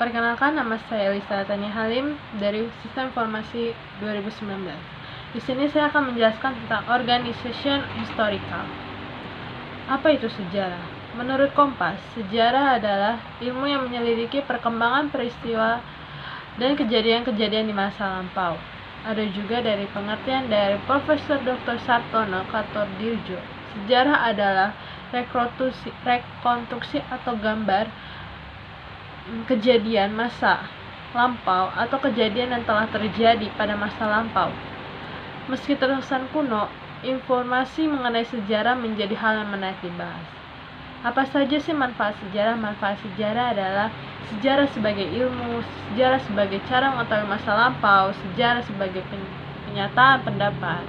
Perkenalkan, nama saya Elisa Tania Halim dari Sistem Informasi 2019. Di sini saya akan menjelaskan tentang Organization Historical. Apa itu sejarah? Menurut Kompas, sejarah adalah ilmu yang menyelidiki perkembangan peristiwa dan kejadian-kejadian di masa lampau. Ada juga dari pengertian dari Profesor Dr. Sartono Kartodirjo. Sejarah adalah rekonstruksi atau gambar kejadian masa lampau atau kejadian yang telah terjadi pada masa lampau. Meski terkesan kuno, informasi mengenai sejarah menjadi hal yang menarik dibahas. Apa saja sih manfaat sejarah? Manfaat sejarah adalah sejarah sebagai ilmu, sejarah sebagai cara mengetahui masa lampau, sejarah sebagai penyataan pendapat.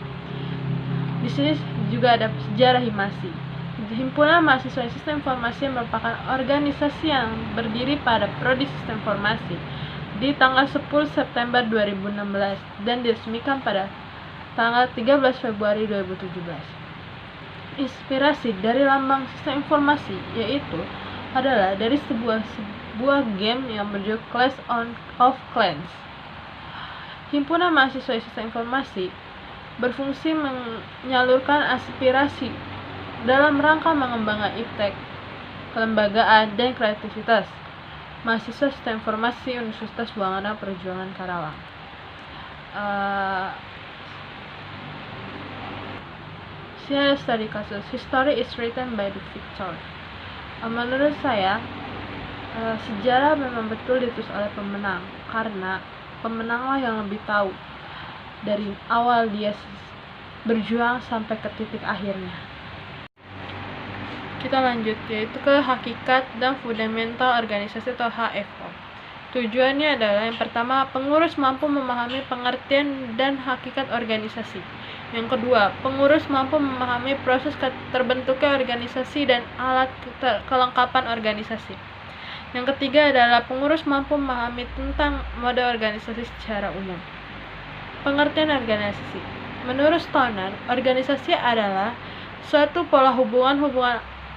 Di sini juga ada sejarah himasi. Himpunan Mahasiswa Sistem Informasi merupakan organisasi yang berdiri pada Prodi Sistem Informasi di tanggal 10 September 2016 dan diresmikan pada tanggal 13 Februari 2017. Inspirasi dari lambang Sistem Informasi yaitu adalah dari sebuah game yang berjudul Clash of Clans. Himpunan Mahasiswa Sistem Informasi berfungsi menyalurkan aspirasi dalam rangka mengembangkan iptek, kelembagaan, dan kreativitas mahasiswa Sistem Informasi Universitas Buana Perjuangan Karawang. Sini studi kasus. History is written by the victor. Menurut saya, sejarah memang betul ditulis oleh pemenang, karena pemenanglah yang lebih tahu dari awal dia berjuang sampai ke titik akhirnya. Kita lanjut, yaitu ke hakikat dan fundamental organisasi atau HFO. Tujuannya adalah yang pertama, pengurus mampu memahami pengertian dan hakikat organisasi. Yang kedua, pengurus mampu memahami proses terbentuknya organisasi dan alat kelengkapan organisasi. Yang ketiga adalah pengurus mampu memahami tentang mode organisasi secara umum. Pengertian organisasi. Menurut Stoner, organisasi adalah suatu pola hubungan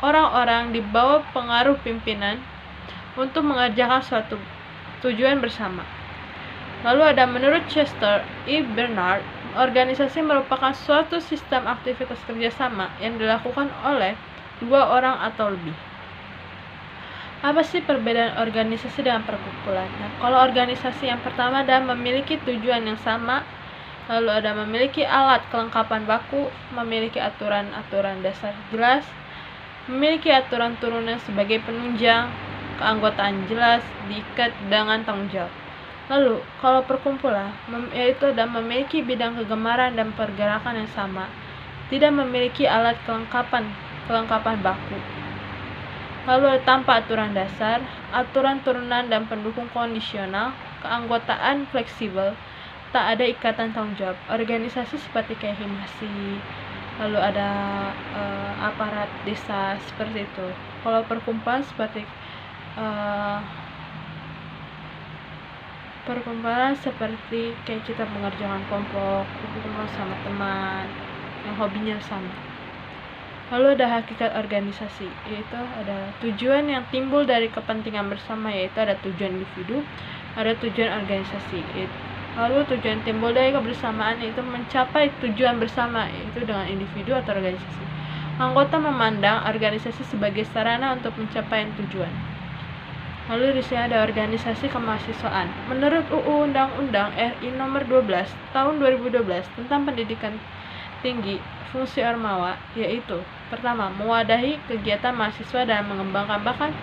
orang-orang di bawah pengaruh pimpinan untuk mengerjakan suatu tujuan bersama. Lalu ada menurut Chester E. Bernard, organisasi merupakan suatu sistem aktivitas kerjasama yang dilakukan oleh dua orang atau lebih. Apa sih perbedaan organisasi dengan perkumpulan? Nah, kalau organisasi yang pertama adalah memiliki tujuan yang sama, lalu ada memiliki alat kelengkapan baku, memiliki aturan-aturan dasar jelas, memiliki aturan turunan sebagai penunjang, keanggotaan jelas, diikat dengan tanggung jawab. Lalu, kalau perkumpulan, yaitu dan memiliki bidang kegemaran dan pergerakan yang sama, tidak memiliki alat kelengkapan baku. Lalu tanpa aturan dasar, aturan turunan dan pendukung kondisional, keanggotaan fleksibel, tak ada ikatan tanggung jawab. Organisasi seperti kayak himasi, lalu ada aparat desa seperti itu. Kalau perkumpulan seperti kayak kita mengerjakan kelompok, kumpul sama teman yang hobinya sama. Lalu ada hakikat organisasi, yaitu ada tujuan yang timbul dari kepentingan bersama, yaitu ada tujuan individu, ada tujuan organisasi. Lalu tujuan timbul dari kebersamaan yaitu mencapai tujuan bersama, yaitu dengan individu atau organisasi. Anggota memandang organisasi sebagai sarana untuk mencapai tujuan. Lalu di sini ada organisasi kemahasiswaan. Menurut UU Undang-Undang RI Nomor 12 Tahun 2012 tentang Pendidikan Tinggi, fungsi Ormawa yaitu pertama, mewadahi kegiatan mahasiswa dan mengembangkan bakat,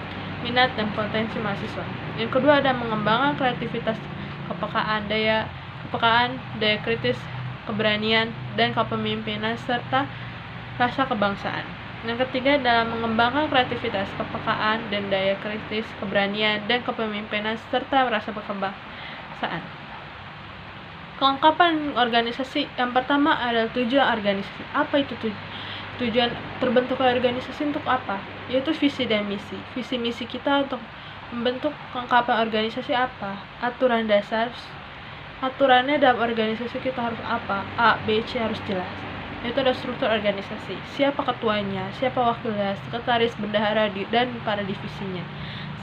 minat, dan potensi mahasiswa. Yang kedua ada mengembangkan kreativitas, kepekaan, daya kritis, keberanian, dan kepemimpinan serta rasa kebangsaan. Yang ketiga adalah mengembangkan kreativitas, kepekaan, dan daya kritis, keberanian, dan kepemimpinan serta rasa kebangsaan. Kelengkapan organisasi. Yang pertama adalah tujuan organisasi. Apa itu tujuan terbentuk organisasi untuk apa? Yaitu visi dan misi. Visi misi kita untuk membentuk kelengkapan organisasi apa? Aturan dasar. Aturannya dalam organisasi kita harus apa? A, B, C harus jelas. Itu ada struktur organisasi, siapa ketuanya, siapa wakilnya, sekretaris, bendahara, dan para divisinya,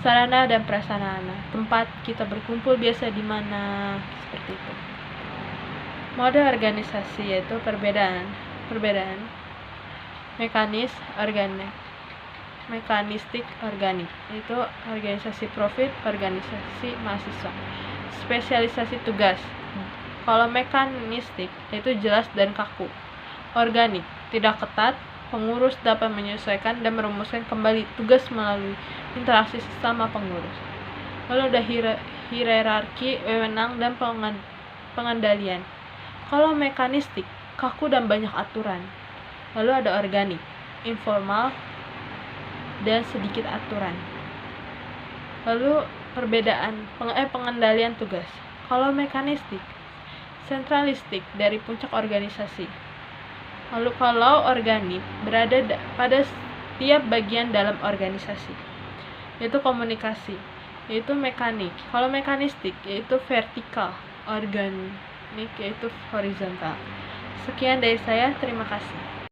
sarana dan prasarana, tempat kita berkumpul biasa di mana, seperti itu. Mode organisasi yaitu perbedaan mekanistik organik, itu organisasi profit, organisasi mahasiswa. Spesialisasi tugas, kalau mekanistik itu jelas dan kaku. Organik, tidak ketat, pengurus dapat menyesuaikan dan merumuskan kembali tugas melalui interaksi sesama pengurus. Lalu ada hierarki, wewenang, dan pengendalian. Kalau mekanistik, kaku dan banyak aturan. Lalu ada organik, informal dan sedikit aturan. Lalu pengendalian tugas. Kalau mekanistik, sentralistik dari puncak organisasi. Lalu kalau organik, berada pada setiap bagian dalam organisasi. Yaitu komunikasi, yaitu mekanik. Kalau mekanistik, yaitu vertikal. Organik, yaitu horizontal. Sekian dari saya, terima kasih.